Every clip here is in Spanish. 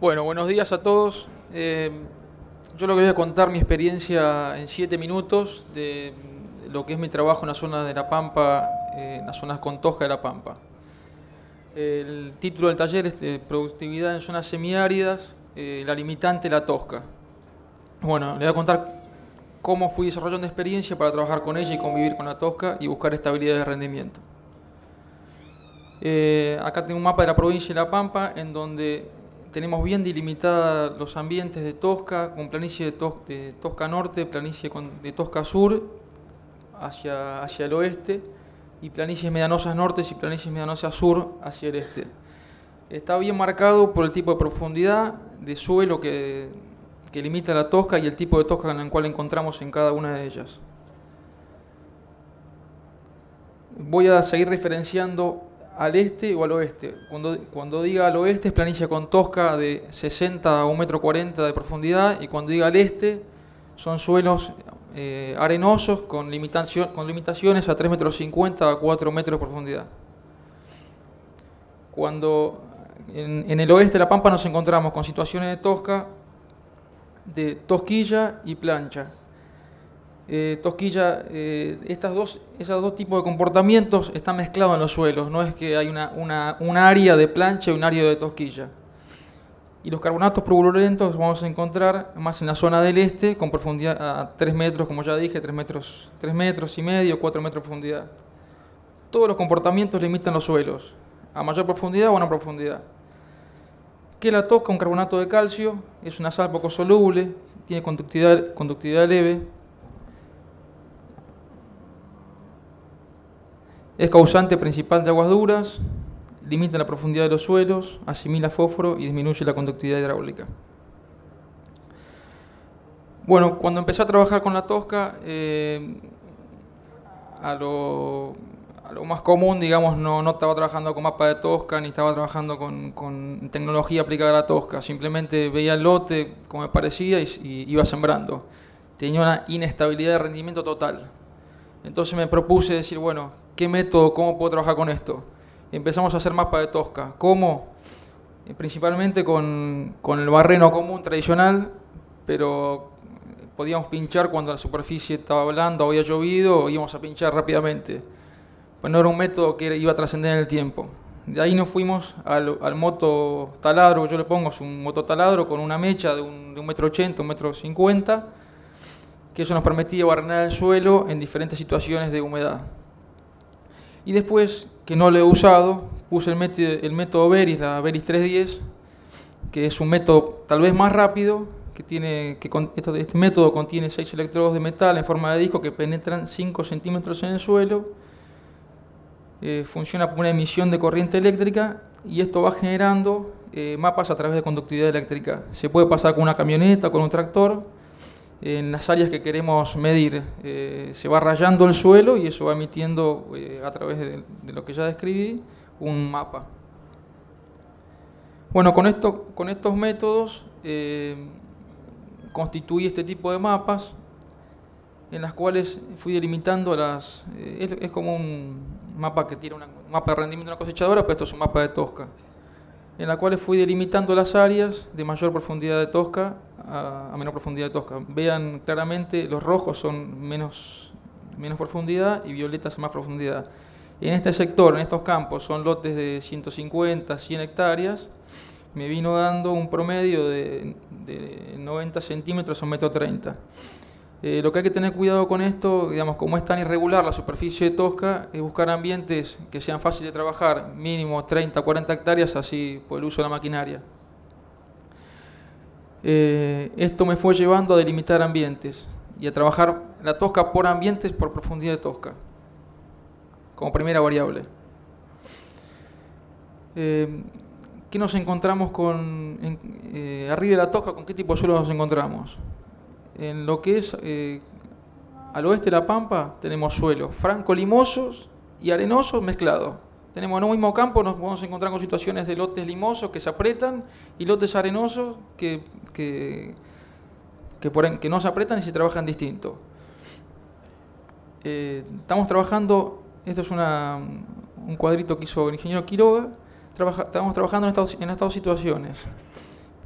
Bueno, buenos días a todos. Yo lo que voy a contar mi experiencia en 7 minutos de lo que es mi trabajo en la zona de La Pampa, en las zonas con tosca de La Pampa. El título del taller es Productividad en zonas semiáridas, la limitante la tosca. Bueno, le voy a contar cómo fui desarrollando experiencia para trabajar con ella y convivir con la tosca y buscar estabilidad de rendimiento. Acá tengo un mapa de la provincia de La Pampa en donde tenemos bien delimitados los ambientes de tosca, con planicie de tosca norte, planicie de tosca sur hacia el oeste, y planicies medianosas norte y planicies medianosas sur hacia el este. Está bien marcado por el tipo de profundidad de suelo que limita la tosca y el tipo de tosca en el cual encontramos en cada una de ellas. Voy a seguir referenciando al este o al oeste. Cuando diga al oeste es planicie con tosca de 60 a 1,40 m de profundidad, y cuando diga al este son suelos arenosos con limitaciones a 3,50 m a 4 metros de profundidad. Cuando en el oeste de La Pampa nos encontramos con situaciones de tosca de tosquilla y plancha. Esos dos tipos de comportamientos están mezclados en los suelos, no es que hay un área de plancha y un área de tosquilla. Y los carbonatos pulverulentos vamos a encontrar más en la zona del este, con profundidad a 3 metros, como ya dije, 3 metros y medio, 4 metros de profundidad. Todos los comportamientos limitan los suelos, a mayor profundidad o a menor profundidad. ¿Qué es la tosca? Un carbonato de calcio, es una sal poco soluble, tiene conductividad leve. Es causante principal de aguas duras, limita la profundidad de los suelos, asimila fósforo y disminuye la conductividad hidráulica. Bueno, cuando empecé a trabajar con la tosca, a lo más común, digamos, no estaba trabajando con mapa de tosca, ni estaba trabajando con tecnología aplicada a la tosca. Simplemente veía el lote como me parecía y iba sembrando. Tenía una inestabilidad de rendimiento total. Entonces me propuse decir, bueno, ¿qué método, cómo puedo trabajar con esto? Empezamos a hacer mapa de tosca. ¿Cómo? Principalmente con el barreno común tradicional, pero podíamos pinchar cuando la superficie estaba blanda o había llovido, íbamos a pinchar rápidamente. Pues no era un método que iba a trascender en el tiempo. De ahí nos fuimos al moto taladro, yo le pongo, es un mototaladro con una mecha de 1,80 m, 1,50 m, que eso nos permitía barrenar el suelo en diferentes situaciones de humedad. Y después, que no lo he usado, puse el método Veris, la Veris 310, que es un método tal vez más rápido, este método contiene 6 electrodos de metal en forma de disco que penetran 5 centímetros en el suelo, funciona por una emisión de corriente eléctrica, y esto va generando mapas a través de conductividad eléctrica. Se puede pasar con una camioneta, con un tractor. En las áreas que queremos medir se va rayando el suelo y eso va emitiendo a través de lo que ya describí un mapa. Bueno, con estos métodos constituí este tipo de mapas en las cuales fui delimitando es como un mapa que tiene un mapa de rendimiento de una cosechadora, pero esto es un mapa de tosca, en la cual fui delimitando las áreas de mayor profundidad de tosca a menor profundidad de tosca. Vean claramente, los rojos son menos profundidad y violetas más profundidad. En este sector, en estos campos, son lotes de 150, 100 hectáreas. Me vino dando un promedio de 90 centímetros a 1,30 m. Lo que hay que tener cuidado con esto, digamos, como es tan irregular la superficie de tosca, es buscar ambientes que sean fáciles de trabajar, mínimo 30, 40 hectáreas, así por el uso de la maquinaria. Esto me fue llevando a delimitar ambientes y a trabajar la tosca por ambientes por profundidad de tosca, como primera variable. ¿Qué nos encontramos arriba de la tosca? ¿Con qué tipo de suelo nos encontramos? En lo que es al oeste de La Pampa tenemos suelos franco-limosos y arenosos mezclados. Tenemos en un mismo campo, nos podemos encontrar con situaciones de lotes limosos que se aprietan y lotes arenosos que no se aprietan y se trabajan distinto. Estamos trabajando, esto es un cuadrito que hizo el ingeniero Quiroga, estamos trabajando en estas dos situaciones.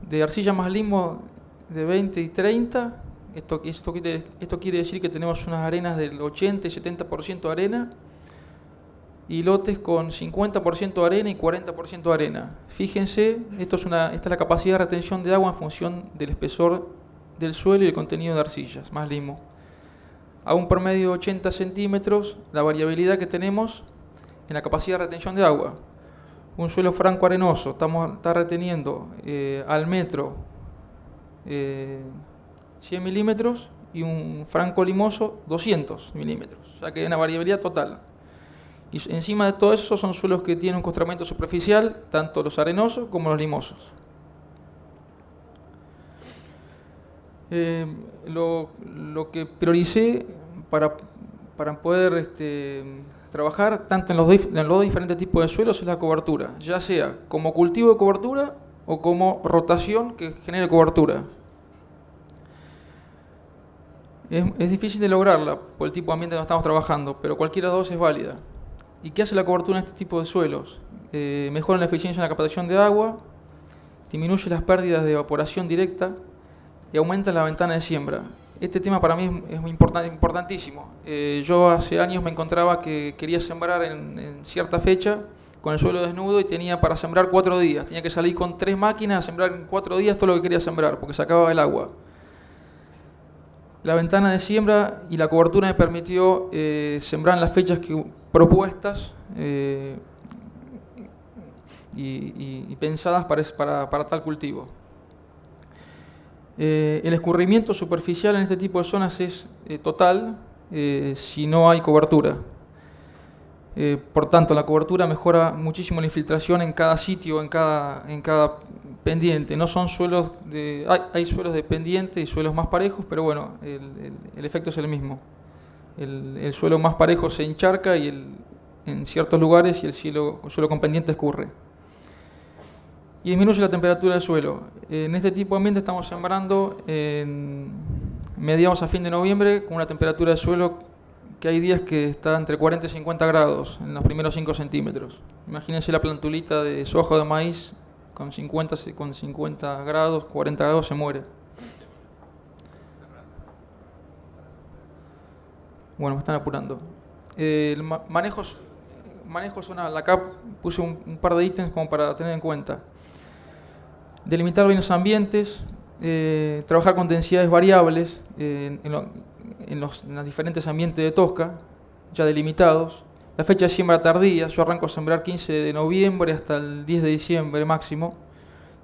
De arcilla más limo de 20 y 30, esto quiere decir que tenemos unas arenas del 80 y 70% de arena, y lotes con 50% de arena y 40% de arena. Fíjense, esta es la capacidad de retención de agua en función del espesor del suelo y el contenido de arcillas, más limo. A un promedio de 80 centímetros, la variabilidad que tenemos en la capacidad de retención de agua. Un suelo franco arenoso está reteniendo al metro 100 milímetros y un franco limoso 200 milímetros. O sea que hay una variabilidad total. Y encima de todo eso son suelos que tienen un constramiento superficial, tanto los arenosos como los limosos. Lo que prioricé para poder trabajar tanto en los dos diferentes tipos de suelos es la cobertura, ya sea como cultivo de cobertura o como rotación que genere cobertura. Es difícil de lograrla por el tipo de ambiente en el que estamos trabajando, pero cualquiera de los dos es válida. ¿Y qué hace la cobertura en este tipo de suelos? Mejora la eficiencia en la captación de agua, disminuye las pérdidas de evaporación directa y aumenta la ventana de siembra. Este tema para mí es muy importantísimo. Yo hace años me encontraba que quería sembrar en cierta fecha con el suelo desnudo y tenía para sembrar 4 días. Tenía que salir con 3 máquinas a sembrar en 4 días todo lo que quería sembrar porque se acababa el agua. La ventana de siembra y la cobertura me permitió sembrar en las fechas propuestas y pensadas para tal cultivo. El escurrimiento superficial en este tipo de zonas es total si no hay cobertura. Por tanto, la cobertura mejora muchísimo la infiltración en cada sitio, en cada pendiente. No son suelos hay suelos de pendiente y suelos más parejos, pero bueno, el efecto es el mismo. El suelo más parejo se encharca en ciertos lugares y el suelo con pendiente escurre. Y disminuye la temperatura del suelo. En este tipo de ambiente estamos sembrando en mediados a fin de noviembre con una temperatura del suelo que hay días que está entre 40 y 50 grados en los primeros 5 centímetros. Imagínense la plantulita de soja o de maíz con 50 grados, 40 grados se muere. Bueno, me están apurando. El manejo zonal. Acá puse un par de ítems como para tener en cuenta. Delimitar bien los ambientes, trabajar con densidades variables en los diferentes ambientes de Tosca, ya delimitados. La fecha de siembra tardía, yo arranco a sembrar 15 de noviembre hasta el 10 de diciembre máximo.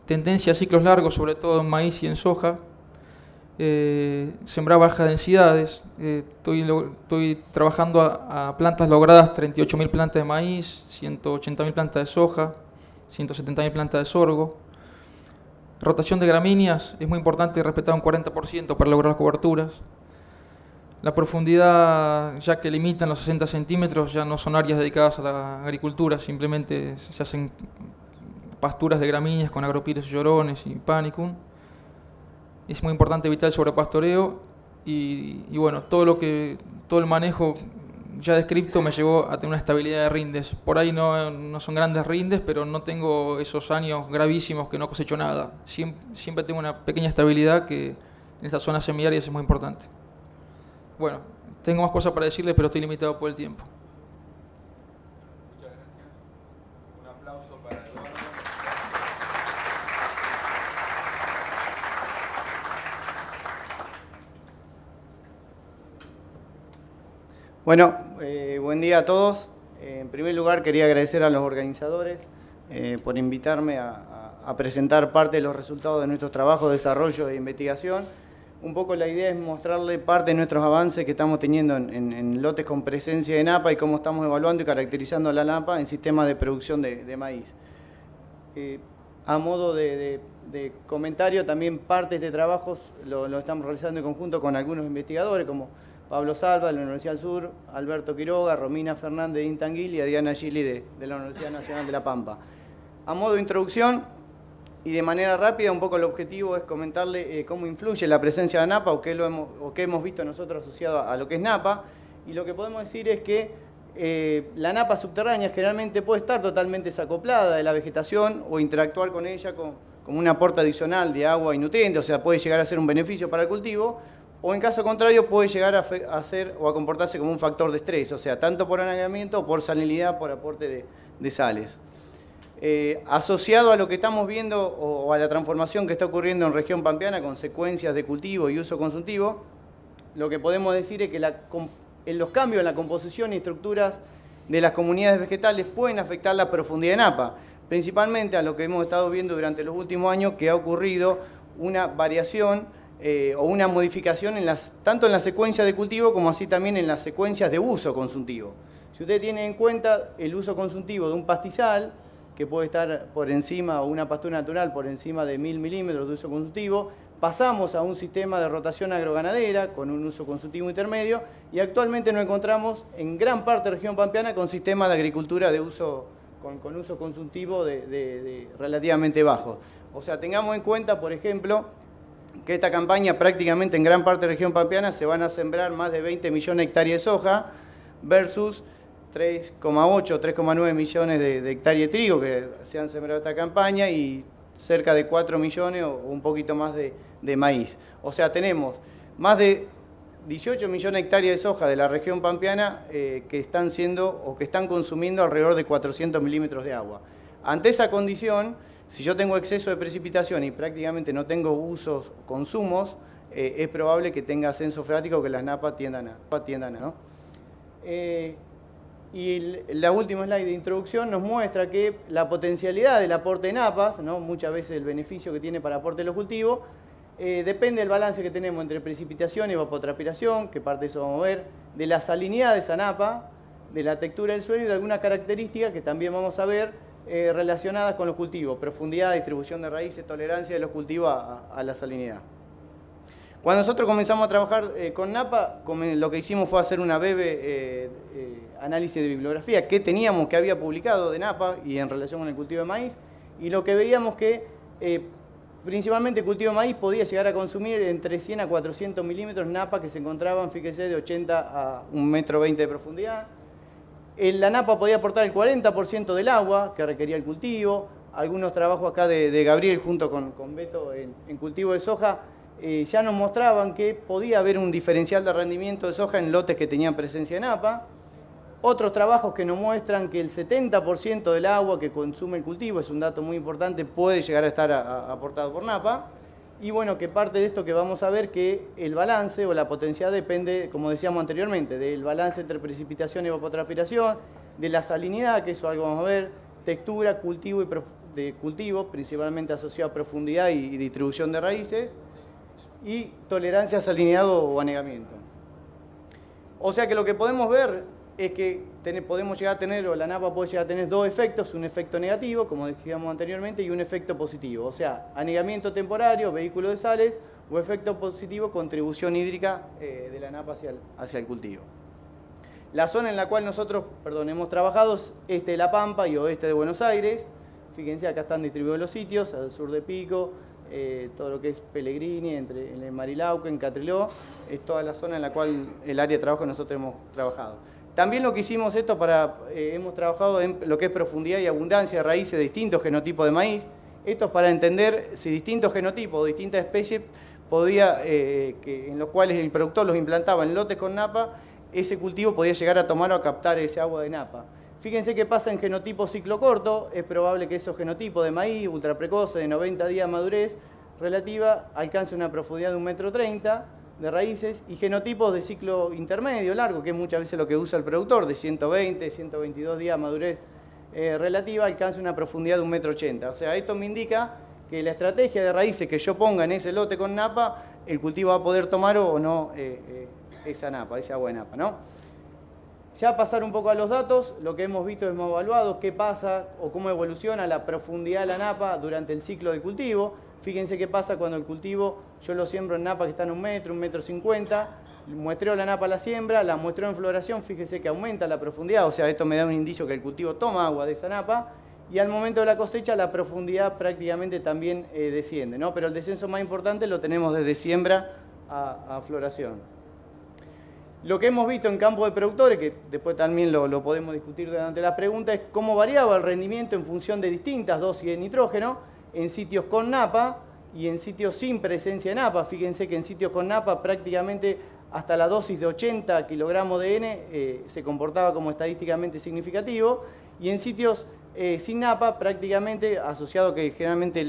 Tendencia a ciclos largos, sobre todo en maíz y en soja. Sembrar bajas densidades. Estoy trabajando a plantas logradas, 38.000 plantas de maíz, 180.000 plantas de soja, 170.000 plantas de sorgo. Rotación de gramíneas, es muy importante respetar un 40% para lograr las coberturas. La profundidad, ya que limitan los 60 centímetros, ya no son áreas dedicadas a la agricultura, simplemente se hacen pasturas de gramíneas con agropiros, llorones y panicum. Es muy importante evitar el sobrepastoreo y bueno, todo el manejo ya descrito me llevó a tener una estabilidad de rindes. Por ahí no son grandes rindes, pero no tengo esos años gravísimos que no cosecho nada. Siempre tengo una pequeña estabilidad que en estas zonas semiáridas es muy importante. Bueno, tengo más cosas para decirles, pero estoy limitado por el tiempo. Muchas gracias. Un aplauso para Eduardo. Bueno, buen día a todos. En primer lugar quería agradecer a los organizadores por invitarme a presentar parte de los resultados de nuestros trabajos de desarrollo e investigación. Un poco la idea es mostrarle parte de nuestros avances que estamos teniendo en lotes con presencia de napa y cómo estamos evaluando y caracterizando a la napa en sistemas de producción de maíz. A modo de comentario, también parte de este trabajo lo estamos realizando en conjunto con algunos investigadores como Pablo Salva de la Universidad del Sur, Alberto Quiroga, Romina Fernández de Intanguil y Adriana Gili de la Universidad Nacional de La Pampa. A modo de introducción y de manera rápida, un poco el objetivo es comentarle cómo influye la presencia de napa o qué hemos visto nosotros asociado a lo que es napa. Y lo que podemos decir es que la napa subterránea generalmente puede estar totalmente desacoplada de la vegetación o interactuar con ella como un aporte adicional de agua y nutrientes, o sea, puede llegar a ser un beneficio para el cultivo, o en caso contrario puede llegar a ser o a comportarse como un factor de estrés, o sea, tanto por anegamiento o por salinidad, por aporte de sales. Asociado a lo que estamos viendo o a la transformación que está ocurriendo en región pampeana con secuencias de cultivo y uso consultivo, lo que podemos decir es que los cambios en la composición y estructuras de las comunidades vegetales pueden afectar la profundidad de napa, principalmente a lo que hemos estado viendo durante los últimos años, que ha ocurrido una variación o una modificación tanto en la secuencia de cultivo como así también en las secuencias de uso consultivo. Si usted tiene en cuenta el uso consultivo de un pastizal, que puede estar por encima, o una pastura natural por encima de 1000 milímetros de uso consultivo, pasamos a un sistema de rotación agroganadera con un uso consultivo intermedio y actualmente nos encontramos en gran parte de la región pampeana con sistemas de agricultura de uso, con uso consultivo de relativamente bajo. O sea, tengamos en cuenta, por ejemplo, que esta campaña prácticamente en gran parte de la región pampeana se van a sembrar más de 20 millones de hectáreas de soja versus 3,8, 3,9 millones de hectáreas de trigo que se han sembrado esta campaña y cerca de 4 millones o un poquito más de maíz. O sea, tenemos más de 18 millones de hectáreas de soja de la región pampeana que están siendo o que están consumiendo alrededor de 400 milímetros de agua. Ante esa condición, si yo tengo exceso de precipitación y prácticamente no tengo usos o consumos, es probable que tenga ascenso freático que las napas tiendan a, ¿no? Y la última slide de introducción nos muestra que la potencialidad del aporte de napas, ¿no? Muchas veces el beneficio que tiene para aporte de los cultivos, depende del balance que tenemos entre precipitación y evapotranspiración, que parte de eso vamos a ver, de la salinidad de esa napa, de la textura del suelo y de algunas características que también vamos a ver relacionadas con los cultivos, profundidad, distribución de raíces, tolerancia de los cultivos a la salinidad. Cuando nosotros comenzamos a trabajar con napa, lo que hicimos fue hacer una breve análisis de bibliografía que teníamos, que había publicado de napa y en relación con el cultivo de maíz, y lo que veíamos que principalmente el cultivo de maíz podía llegar a consumir entre 100 a 400 milímetros napa que se encontraban, fíjese, de 80 a 1,20 metro de profundidad. La napa podía aportar el 40% del agua que requería el cultivo. Algunos trabajos acá de Gabriel junto con Beto en cultivo de soja ya nos mostraban que podía haber un diferencial de rendimiento de soja en lotes que tenían presencia de napa. Otros trabajos que nos muestran que el 70% del agua que consume el cultivo, es un dato muy importante, puede llegar a estar aportado por napa. Y bueno, que parte de esto que vamos a ver que el balance o la potencialidad depende, como decíamos anteriormente, del balance entre precipitación y evapotranspiración, de la salinidad, que eso algo vamos a ver, textura, cultivo de cultivo, principalmente asociado a profundidad y distribución de raíces, y tolerancia a salinidad o anegamiento. O sea que lo que podemos ver es que podemos llegar a tener, o la napa puede llegar a tener dos efectos, un efecto negativo, como decíamos anteriormente, y un efecto positivo. O sea, anegamiento temporario, vehículo de sales, o efecto positivo, contribución hídrica de la napa hacia el cultivo. La zona en la cual nosotros, hemos trabajado es este de La Pampa y oeste de Buenos Aires. Fíjense, acá están distribuidos los sitios, al sur de Pico, todo lo que es Pellegrini, entre en Marilauque, en Catriló, es toda la zona en la cual el área de trabajo nosotros hemos trabajado. También lo que hicimos hemos trabajado en lo que es profundidad y abundancia de raíces de distintos genotipos de maíz. Esto es para entender si distintos genotipos o distintas especies en los cuales el productor los implantaba en lotes con napa, ese cultivo podía llegar a tomar o a captar ese agua de napa. Fíjense qué pasa en genotipos ciclo corto, es probable que esos genotipos de maíz ultra precoces de 90 días de madurez relativa alcancen una profundidad de 1,30 m de raíces, y genotipos de ciclo intermedio largo, que es muchas veces lo que usa el productor, de 120, 122 días de madurez relativa, alcanza una profundidad de 1,80 m. O sea, esto me indica que la estrategia de raíces que yo ponga en ese lote con napa, el cultivo va a poder tomar o no esa napa, esa agua de napa, ¿no? Ya pasar un poco a los datos, lo que hemos visto, hemos evaluado qué pasa o cómo evoluciona la profundidad de la napa durante el ciclo de cultivo. Fíjense qué pasa cuando el cultivo, yo lo siembro en napas que están 1 metro, 1,50 m, muestreo la napa a la siembra, la muestreo en floración, fíjense que aumenta la profundidad, o sea, esto me da un indicio que el cultivo toma agua de esa napa, y al momento de la cosecha la profundidad prácticamente también desciende, ¿no? Pero el descenso más importante lo tenemos desde siembra a floración. Lo que hemos visto en campo de productores, que después también lo podemos discutir durante la pregunta, es cómo variaba el rendimiento en función de distintas dosis de nitrógeno. en sitios con napa y en sitios sin presencia de napa. Fíjense que en sitios con napa prácticamente hasta la dosis de 80 kilogramos de N se comportaba como estadísticamente significativo, y en sitios sin napa prácticamente, asociado que generalmente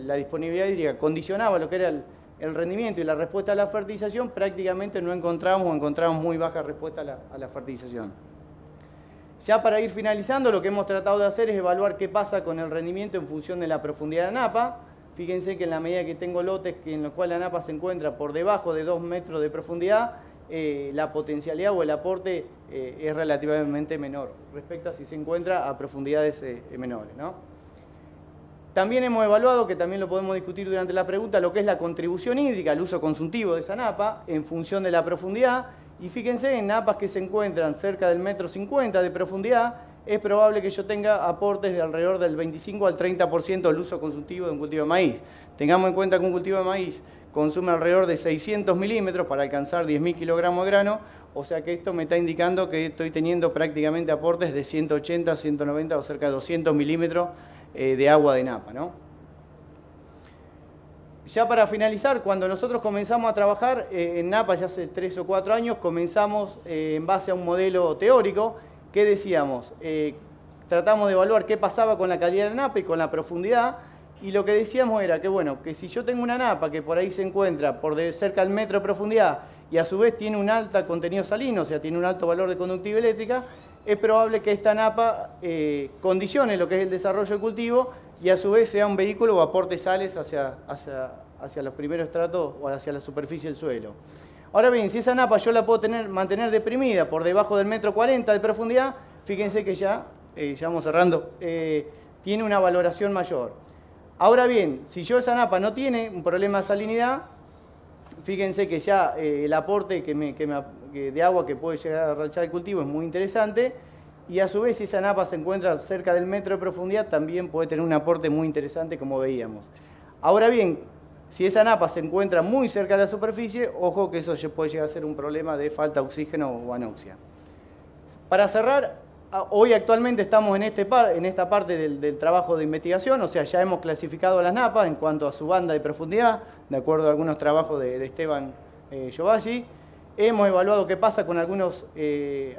la disponibilidad hídrica condicionaba lo que era el rendimiento y la respuesta a la fertilización, prácticamente no encontramos o encontramos muy baja respuesta a la fertilización. Ya para ir finalizando, lo que hemos tratado de hacer es evaluar qué pasa con el rendimiento en función de la profundidad de la napa. Fíjense que en la medida que tengo lotes en los cuales la napa se encuentra por debajo de 2 metros de profundidad, la potencialidad o el aporte es relativamente menor respecto a si se encuentra a profundidades menores, ¿no? También hemos evaluado, que también lo podemos discutir durante la pregunta, lo que es la contribución hídrica, el uso consultivo de esa napa en función de la profundidad. Y fíjense, en napas que se encuentran cerca del 1,50 m de profundidad, es probable que yo tenga aportes de alrededor del 25 al 30% del uso consultivo de un cultivo de maíz. Tengamos en cuenta que un cultivo de maíz consume alrededor de 600 milímetros para alcanzar 10.000 kilogramos de grano, o sea que esto me está indicando que estoy teniendo prácticamente aportes de 180, 190 o cerca de 200 milímetros de agua de napa, ¿no? Ya para finalizar, cuando nosotros comenzamos a trabajar en napa ya hace 3 o 4 años, comenzamos en base a un modelo teórico que decíamos, tratamos de evaluar qué pasaba con la calidad de la napa y con la profundidad, y lo que decíamos era que, bueno, que si yo tengo una napa que por ahí se encuentra por cerca del metro de profundidad y a su vez tiene un alto contenido salino, o sea, tiene un alto valor de conductividad eléctrica, es probable que esta napa condicione lo que es el desarrollo del cultivo y a su vez sea un vehículo o aporte sales hacia los primeros estratos o hacia la superficie del suelo. Ahora bien, si esa napa yo la puedo mantener deprimida por debajo del 1,40 m de profundidad, fíjense que ya vamos cerrando, tiene una valoración mayor. Ahora bien, si yo esa napa no tiene un problema de salinidad, fíjense que ya el aporte de agua que puede llegar a realizar el cultivo es muy interesante, y a su vez si esa napa se encuentra cerca del metro de profundidad también puede tener un aporte muy interesante, como veíamos. Ahora bien, si esa napa se encuentra muy cerca de la superficie, ojo que eso puede llegar a ser un problema de falta de oxígeno o anoxia. Para cerrar, hoy actualmente estamos en esta parte del trabajo de investigación, o sea, ya hemos clasificado las napas en cuanto a su banda de profundidad, de acuerdo a algunos trabajos de Esteban Giovalli. Hemos evaluado qué pasa con algunos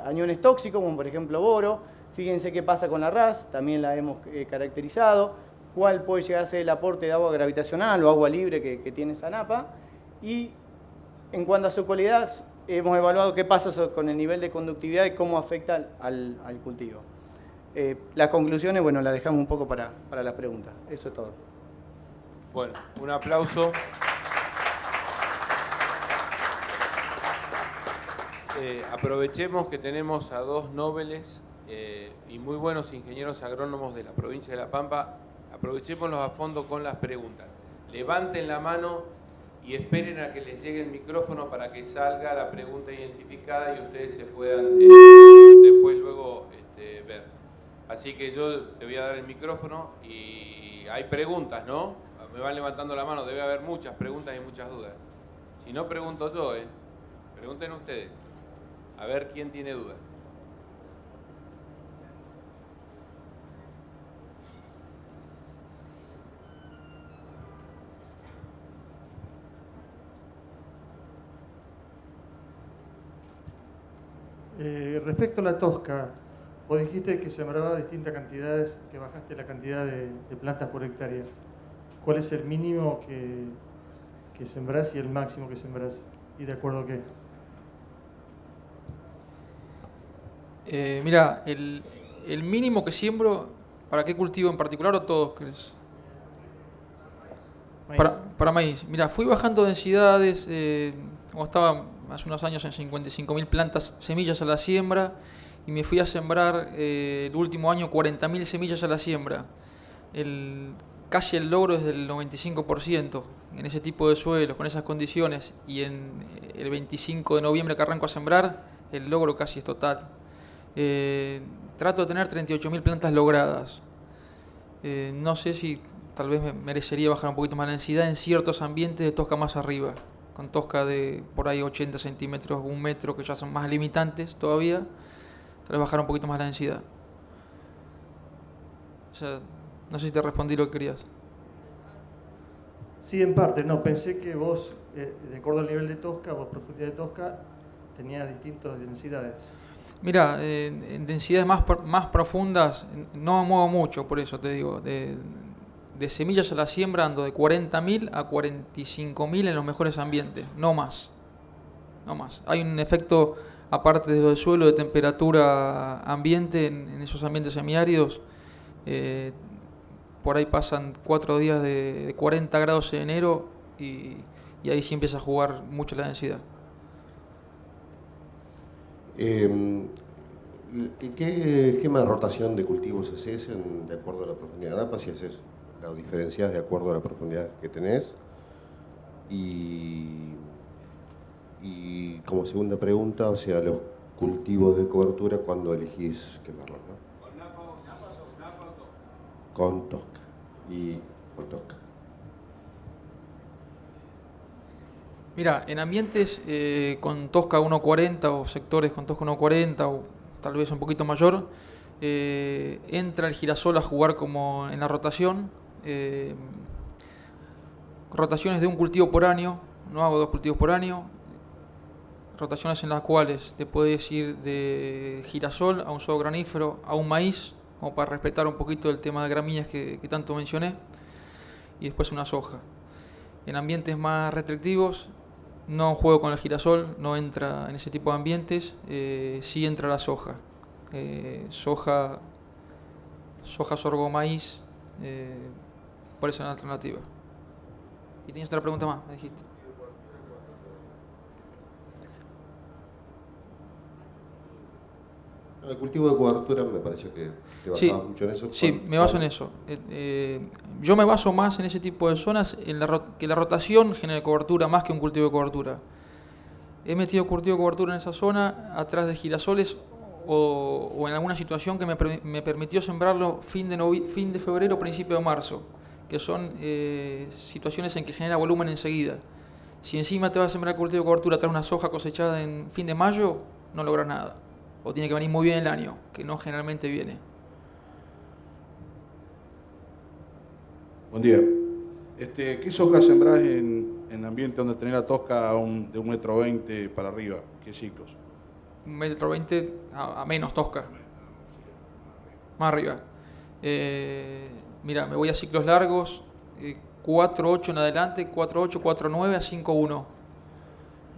aniones tóxicos, como por ejemplo boro. Fíjense qué pasa con la RAS, también la hemos caracterizado. Cuál puede llegar a ser el aporte de agua gravitacional o agua libre que tiene esa napa. Y en cuanto a su calidad, hemos evaluado qué pasa con el nivel de conductividad y cómo afecta al cultivo. Las conclusiones, bueno, las dejamos un poco para las preguntas. Eso es todo. Bueno, un aplauso. Aprovechemos que tenemos a dos nobles y muy buenos ingenieros agrónomos de la provincia de La Pampa. Aprovechémoslos a fondo con las preguntas. Levanten la mano y esperen a que les llegue el micrófono para que salga la pregunta identificada y ustedes se puedan después luego ver. Así que yo te voy a dar el micrófono y hay preguntas, ¿no? Me van levantando la mano, debe haber muchas preguntas y muchas dudas. Si no, pregunto yo, pregunten ustedes. A ver quién tiene dudas. Respecto a la tosca, vos dijiste que sembraba distintas cantidades, que bajaste la cantidad de plantas por hectárea. ¿Cuál es el mínimo que sembrás y el máximo que sembrás? ¿Y de acuerdo a qué? Mira, el mínimo que siembro, ¿para qué cultivo en particular o todos crees? Maíz. Para maíz. Mira, fui bajando densidades, como estaba hace unos años en 55.000 plantas, semillas a la siembra, y me fui a sembrar el último año 40.000 semillas a la siembra. Casi el logro es del 95% en ese tipo de suelos, con esas condiciones, y en el 25 de noviembre que arranco a sembrar, el logro casi es total. Trato de tener 38.000 plantas logradas. No sé si tal vez me merecería bajar un poquito más la densidad en ciertos ambientes de tosca más arriba, con tosca de por ahí 80 centímetros, 1 metro, que ya son más limitantes todavía. Tal vez bajar un poquito más la densidad. O sea, no sé si te respondí lo que querías. Sí, en parte. No, pensé que vos, de acuerdo al nivel de tosca o profundidad de tosca, tenías distintas densidades. Mira, en densidades más profundas no me muevo mucho, por eso te digo. De semillas a la siembra ando de 40.000 a 45.000 en los mejores ambientes, no más. No más. Hay un efecto, aparte de lo del suelo, de temperatura ambiente en esos ambientes semiáridos. Por ahí pasan 4 días de 40 grados en enero y ahí sí empieza a jugar mucho la densidad. ¿Qué más rotación de cultivos haces de acuerdo a la profundidad de napa? Si haces las diferencias de acuerdo a la profundidad que tenés. Y como segunda pregunta, o sea, los cultivos de cobertura, ¿cuándo elegís quemarlos, no? ¿Con napa o tosca? Con tosca. Y con tosca. Mira, en ambientes con tosca 1.40 o sectores con tosca 1.40 o tal vez un poquito mayor, entra el girasol a jugar como en la rotación. Rotaciones de un cultivo por año, no hago 2 cultivos por año. Rotaciones en las cuales te puedes ir de girasol a un sodo granífero, a un maíz, como para respetar un poquito el tema de gramíneas que tanto mencioné, y después una soja. En ambientes más restrictivos no juego con el girasol, no entra en ese tipo de ambientes, sí entra la soja. Soja, sorgo, maíz, por eso es una alternativa. Y tenías otra pregunta más, me dijiste. El cultivo de cobertura me pareció que te basabas mucho en eso. Sí, me baso en eso. Yo me baso más en ese tipo de zonas, que la rotación genere cobertura más que un cultivo de cobertura. He metido cultivo de cobertura en esa zona, atrás de girasoles, o en alguna situación que me permitió sembrarlo fin de febrero, principio de marzo, que son situaciones en que genera volumen enseguida. Si encima te vas a sembrar cultivo de cobertura tras una soja cosechada en fin de mayo, no logras nada. O tiene que venir muy bien el año, que no generalmente viene. Buen día. ¿Qué soja sembrás en ambiente donde tenés la tosca de 1,20 m para arriba? ¿Qué ciclos? 1,20 m a menos tosca. Más arriba. Mira, me voy a ciclos largos, 4.8 en adelante, 4.8, 4.9 a 5.1.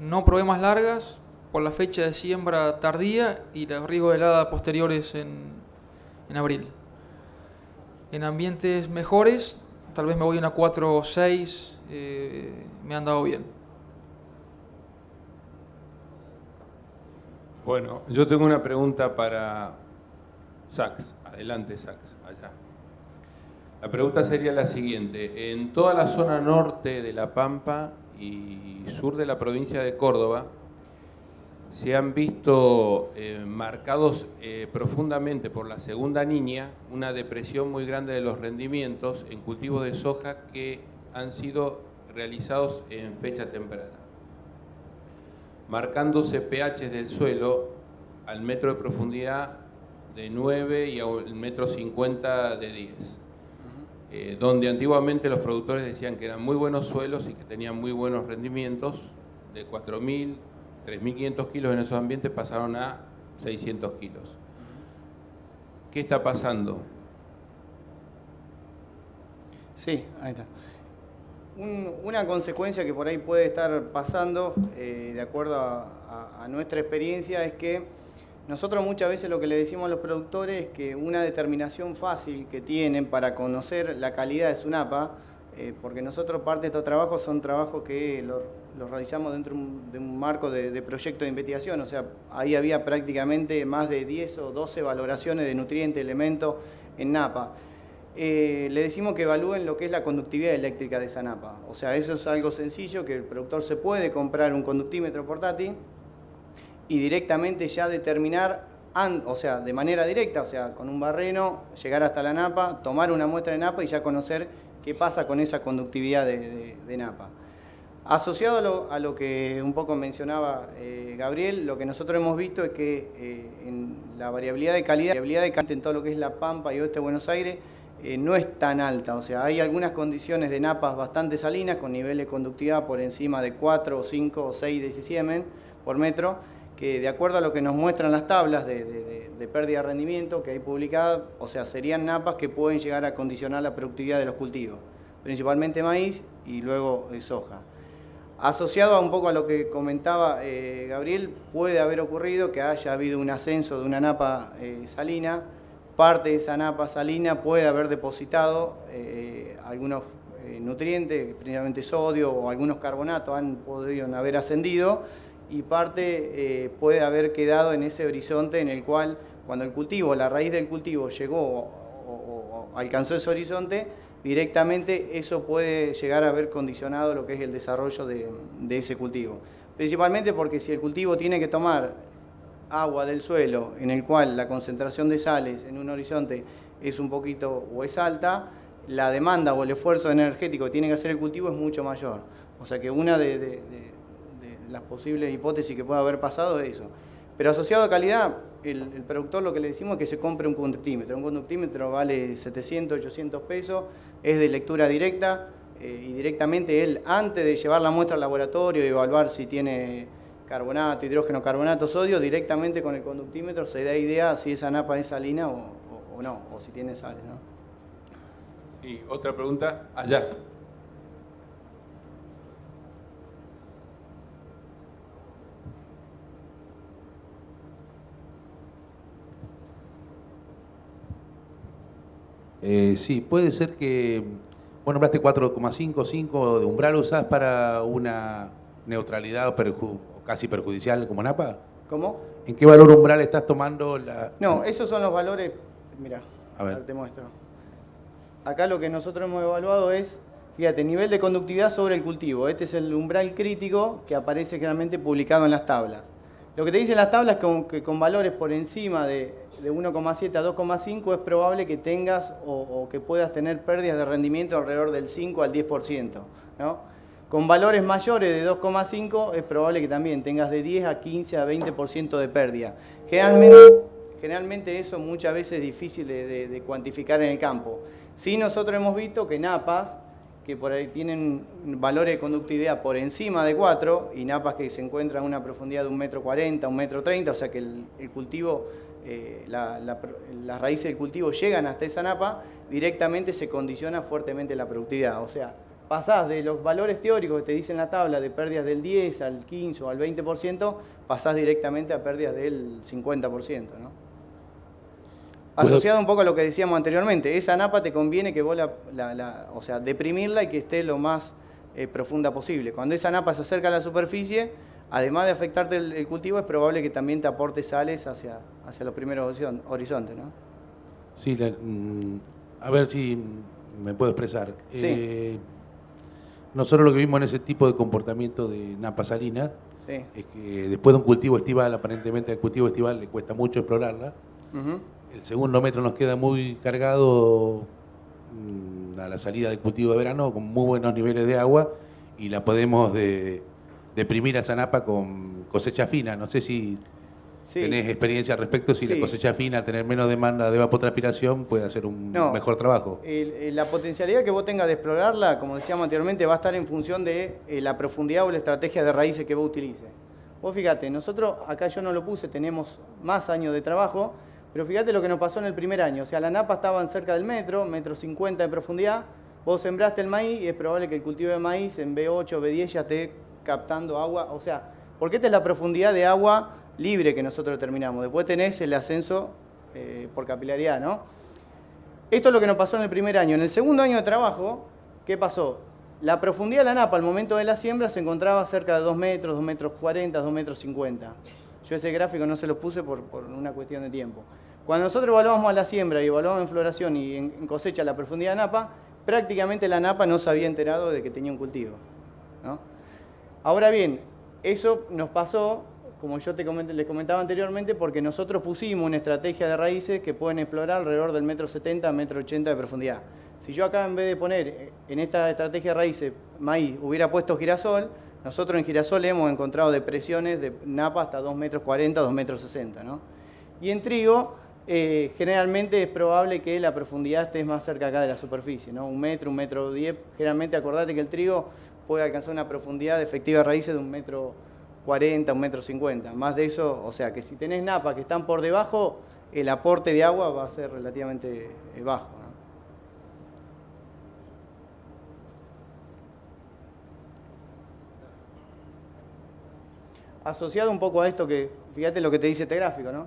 No probé más largas por la fecha de siembra tardía y los riesgos de helada posteriores en abril. En ambientes mejores, tal vez me voy a una 4.6, me han dado bien. Bueno, yo tengo una pregunta para Sax. Adelante, Sax, allá. La pregunta sería la siguiente. En toda la zona norte de La Pampa y sur de la provincia de Córdoba, se han visto marcados profundamente por la segunda niña una depresión muy grande de los rendimientos en cultivos de soja que han sido realizados en fecha temprana, marcándose pHs del suelo al metro de profundidad de 9 y al metro 50 de 10, donde antiguamente los productores decían que eran muy buenos suelos y que tenían muy buenos rendimientos, de 4.000, 3.500 kilos en esos ambientes pasaron a 600 kilos. ¿Qué está pasando? Sí, ahí está. Una consecuencia que por ahí puede estar pasando, de acuerdo a nuestra experiencia, es que nosotros muchas veces lo que le decimos a los productores es que una determinación fácil que tienen para conocer la calidad de su napa, porque nosotros parte de estos trabajos son trabajos que los realizamos dentro de un marco de proyecto de investigación, o sea, ahí había prácticamente más de 10 o 12 valoraciones de nutrientes, elementos en napa. Le decimos que evalúen lo que es la conductividad eléctrica de esa napa. O sea, eso es algo sencillo, que el productor se puede comprar un conductímetro portátil y directamente ya determinar, o sea, de manera directa, o sea, con un barreno, llegar hasta la napa, tomar una muestra de napa y ya conocer qué pasa con esa conductividad de napa. Asociado a lo que un poco mencionaba Gabriel, lo que nosotros hemos visto es que en la variabilidad de calidad en todo lo que es La Pampa y oeste de Buenos Aires, no es tan alta. O sea, hay algunas condiciones de napas bastante salinas, con nivel de conductividad por encima de 4, 5 o 6 decisiemen por metro, que de acuerdo a lo que nos muestran las tablas de pérdida de rendimiento que hay publicadas, o sea, serían napas que pueden llegar a condicionar la productividad de los cultivos, principalmente maíz y luego soja. Asociado un poco a lo que comentaba Gabriel, puede haber ocurrido que haya habido un ascenso de una napa salina. Parte de esa napa salina puede haber depositado algunos nutrientes, principalmente sodio o algunos carbonatos, podrían haber ascendido, y parte puede haber quedado en ese horizonte en el cual, cuando el cultivo, la raíz del cultivo llegó o alcanzó ese horizonte, directamente eso puede llegar a haber condicionado lo que es el desarrollo de ese cultivo. Principalmente porque si el cultivo tiene que tomar agua del suelo en el cual la concentración de sales en un horizonte es un poquito o es alta, la demanda o el esfuerzo energético que tiene que hacer el cultivo es mucho mayor. O sea que una de las posibles hipótesis que puede haber pasado es eso. Pero asociado a calidad, el productor lo que le decimos es que se compre un conductímetro. Un conductímetro vale 700, 800 pesos, es de lectura directa y directamente él, antes de llevar la muestra al laboratorio y evaluar si tiene carbonato, hidrógeno, carbonato, sodio, directamente con el conductímetro se da idea si esa napa es salina o no, o si tiene sales, ¿no? Sí, otra pregunta, allá. Sí, puede ser que, vos nombraste 4,5, 5 de umbral, ¿usás para una neutralidad o casi perjudicial como napa? ¿Cómo? ¿En qué valor umbral estás tomando la...? No, esos son los valores, mira, a ver, te muestro. Acá lo que nosotros hemos evaluado es, fíjate, nivel de conductividad sobre el cultivo. Este es el umbral crítico que aparece generalmente publicado en las tablas. Lo que te dicen las tablas es que con valores por encima de 1,7 a 2,5 es probable que tengas o que puedas tener pérdidas de rendimiento alrededor del 5 al 10%, ¿no? Con valores mayores de 2,5 es probable que también tengas de 10 a 15 a 20% de pérdida. Generalmente eso muchas veces es difícil de cuantificar en el campo. Sí, nosotros hemos visto que napas que por ahí tienen valores de conductividad por encima de 4 y napas que se encuentran a una profundidad de 1,40 m, 1,30 m, o sea que el cultivo, las raíces del cultivo llegan hasta esa napa, directamente se condiciona fuertemente la productividad. O sea, pasás de los valores teóricos que te dicen la tabla de pérdidas del 10 al 15 o al 20%, pasás directamente a pérdidas del 50%, ¿no? Asociado un poco a lo que decíamos anteriormente, esa napa te conviene que vos o sea, deprimirla y que esté lo más profunda posible. Cuando esa napa se acerca a la superficie, además de afectarte el cultivo, es probable que también te aporte sales hacia los primeros horizontes, ¿no? Sí, a ver si me puedo expresar. Sí. Nosotros lo que vimos en ese tipo de comportamiento de napa salina Sí. es que después de un cultivo estival, aparentemente al cultivo estival le cuesta mucho explorarla. El segundo metro nos queda muy cargado a la salida del cultivo de verano con muy buenos niveles de agua y la podemos deprimir a esa napa con cosecha fina. No sé si tenés experiencia al respecto, si la cosecha fina, al tener menos demanda de evapotranspiración, puede hacer un mejor trabajo. La potencialidad que vos tengas de explorarla, como decíamos anteriormente, va a estar en función de la profundidad o la estrategia de raíces que vos utilices. Vos fíjate, nosotros, acá yo no lo puse, tenemos más años de trabajo, pero fíjate lo que nos pasó en el primer año. O sea, la napa estaban cerca del metro 50 de profundidad, vos sembraste el maíz y es probable que el cultivo de maíz en B8, B10 ya esté captando agua. O sea, porque esta es la profundidad de agua libre que nosotros determinamos. Después tenés el ascenso por capilaridad, ¿no? Esto es lo que nos pasó en el primer año. En el segundo año de trabajo, ¿qué pasó? La profundidad de la napa al momento de la siembra se encontraba cerca de 2 metros, 2 metros 40, 2 metros 50. Yo ese gráfico no se lo puse por una cuestión de tiempo. Cuando nosotros evaluamos a la siembra y evaluamos en floración y en cosecha la profundidad de napa, prácticamente la napa no se había enterado de que tenía un cultivo, ¿no? Ahora bien, eso nos pasó, como yo les comentaba anteriormente, porque nosotros pusimos una estrategia de raíces que pueden explorar alrededor del 1,70 m, 1,80 m de profundidad. Si yo acá en vez de poner en esta estrategia de raíces maíz hubiera puesto girasol, nosotros en girasol hemos encontrado depresiones de napa hasta 2,40 m, 2,60 m, ¿no? Y en trigo Generalmente es probable que la profundidad esté más cerca acá de la superficie, ¿no? 1 metro 10. Generalmente acordate que el trigo puede alcanzar una profundidad de efectiva raíces de 1,40 m, 1,50 m. Más de eso, o sea que si tenés napas que están por debajo, el aporte de agua va a ser relativamente bajo, ¿no? Asociado un poco a esto que, fíjate lo que te dice este gráfico, ¿no?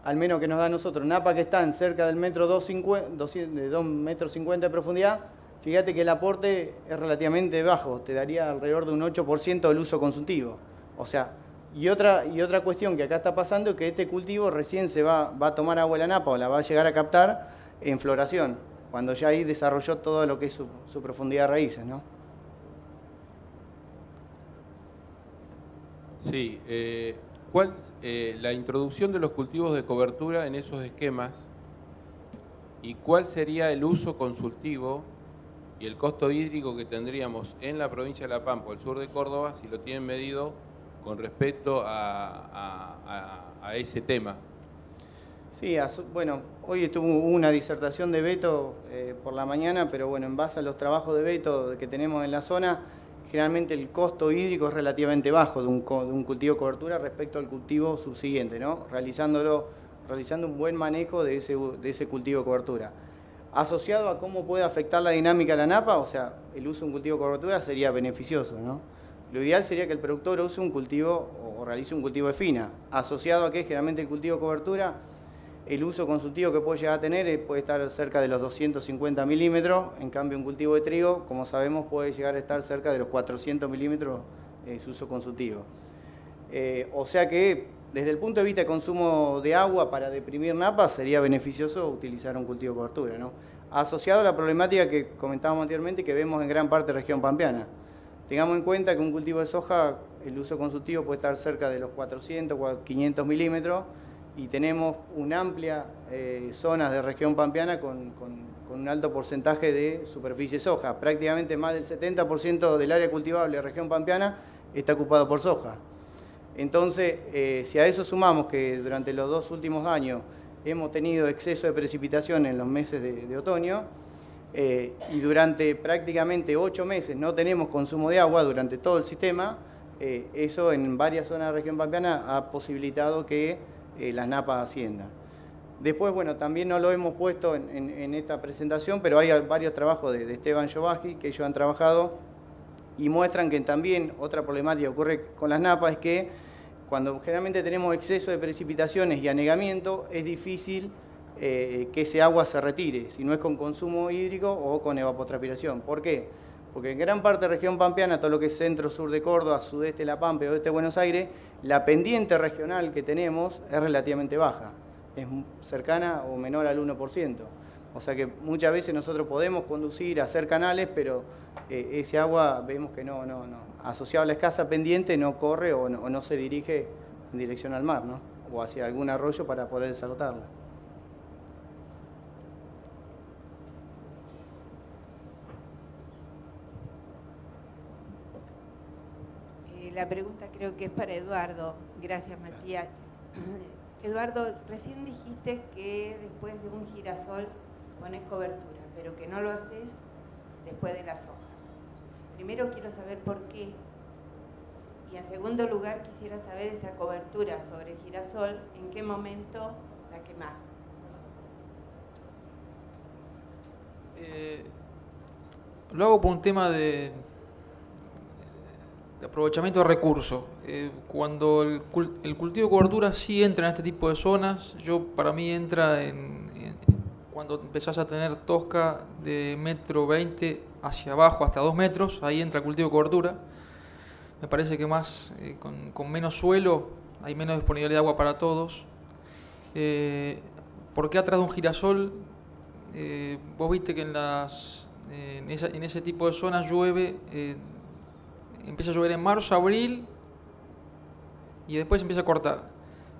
Al menos que nos da a nosotros, napas que están cerca del metro 2,50 metros de profundidad, fíjate que el aporte es relativamente bajo, te daría alrededor de un 8% del uso consultivo. O sea, y otra cuestión que acá está pasando es que este cultivo recién va a tomar agua de la napa o la va a llegar a captar en floración, cuando ya ahí desarrolló todo lo que es su profundidad de raíces, ¿no? Sí, ¿cuál la introducción de los cultivos de cobertura en esos esquemas y cuál sería el uso consultivo y el costo hídrico que tendríamos en la provincia de La Pampa o el sur de Córdoba si lo tienen medido con respecto a ese tema? Sí, bueno, hoy hubo una disertación de Beto por la mañana, pero bueno, en base a los trabajos de Beto que tenemos en la zona, generalmente el costo hídrico es relativamente bajo de un cultivo de cobertura respecto al cultivo subsiguiente, ¿no? Realizando un buen manejo de ese cultivo de cobertura. Asociado a cómo puede afectar la dinámica de la napa, o sea, el uso de un cultivo de cobertura sería beneficioso, ¿no? Lo ideal sería que el productor use un cultivo o realice un cultivo de fina. Asociado a que generalmente el cultivo de cobertura, el uso consultivo que puede llegar a tener puede estar cerca de los 250 milímetros, en cambio un cultivo de trigo, como sabemos, puede llegar a estar cerca de los 400 milímetros su uso consultivo. O sea que desde el punto de vista de consumo de agua para deprimir napas sería beneficioso utilizar un cultivo de cobertura, ¿no? Asociado a la problemática que comentábamos anteriormente que vemos en gran parte de la región pampeana. Tengamos en cuenta que un cultivo de soja, el uso consultivo puede estar cerca de los 400 o 500 milímetros, y tenemos una amplia zonas de región pampeana con un alto porcentaje de superficie soja. Prácticamente más del 70% del área cultivable de región pampeana está ocupado por soja. Entonces, si a eso sumamos que durante los 2 últimos años hemos tenido exceso de precipitación en los meses de otoño, y durante prácticamente 8 meses no tenemos consumo de agua durante todo el sistema, eso en varias zonas de la región pampeana ha posibilitado que las napas asciendan. Después, bueno, también no lo hemos puesto en esta presentación, pero hay varios trabajos de Esteban Jovaski que ellos han trabajado y muestran que también otra problemática que ocurre con las napas es que cuando generalmente tenemos exceso de precipitaciones y anegamiento, es difícil que ese agua se retire, si no es con consumo hídrico o con evapotranspiración. ¿Por qué? Porque en gran parte de la región pampeana, todo lo que es centro-sur de Córdoba, sudeste de La Pampa y oeste de Buenos Aires, la pendiente regional que tenemos es relativamente baja, es cercana o menor al 1%. O sea que muchas veces nosotros podemos conducir, hacer canales, pero ese agua vemos que no, asociado a la escasa pendiente, no corre o no se dirige en dirección al mar, ¿no? O hacia algún arroyo para poder desagotarla. La pregunta creo que es para Eduardo. Gracias, Matías. Eduardo, recién dijiste que después de un girasol pones cobertura, pero que no lo haces después de la soja. Primero quiero saber por qué. Y en segundo lugar quisiera saber esa cobertura sobre girasol, en qué momento la quemás. Lo hago por un tema de aprovechamiento de recursos. Cuando el cultivo de cobertura sí entra en este tipo de zonas, para mí entra cuando empezás a tener tosca de 1,20 m hacia abajo hasta 2 metros, ahí entra el cultivo de cobertura. Me parece que más con menos suelo hay menos disponibilidad de agua para todos. ¿Por qué atrás de un girasol? Vos viste que en ese tipo de zonas llueve, empieza a llover en marzo, abril y después empieza a cortar.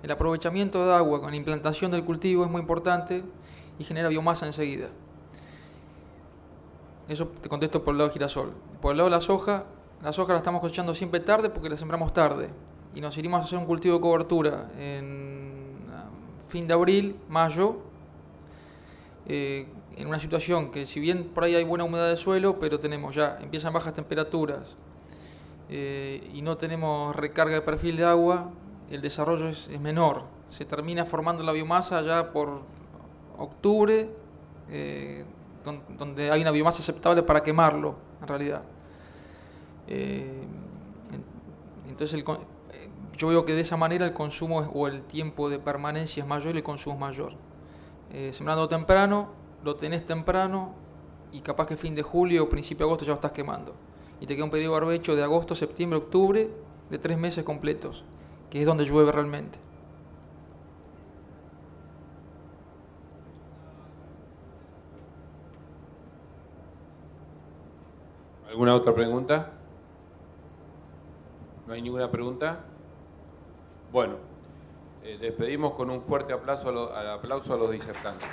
El aprovechamiento de agua con la implantación del cultivo es muy importante y genera biomasa enseguida. Eso te contesto por el lado del girasol. Por el lado de la soja la estamos cosechando siempre tarde porque la sembramos tarde y nos iríamos a hacer un cultivo de cobertura en fin de abril, mayo, en una situación que si bien por ahí hay buena humedad de suelo, pero empiezan bajas temperaturas y no tenemos recarga de perfil de agua, el desarrollo es menor. Se termina formando la biomasa ya por octubre, donde hay una biomasa aceptable para quemarlo, en realidad. Entonces yo veo que de esa manera el consumo o el tiempo de permanencia es mayor y el consumo es mayor. Sembrando temprano, lo tenés temprano y capaz que fin de julio o principio de agosto ya lo estás quemando. Y te queda un periodo de barbecho de agosto, septiembre, octubre, de 3 meses completos, que es donde llueve realmente. ¿Alguna otra pregunta? ¿No hay ninguna pregunta? Bueno, despedimos con un fuerte aplauso a los disertantes.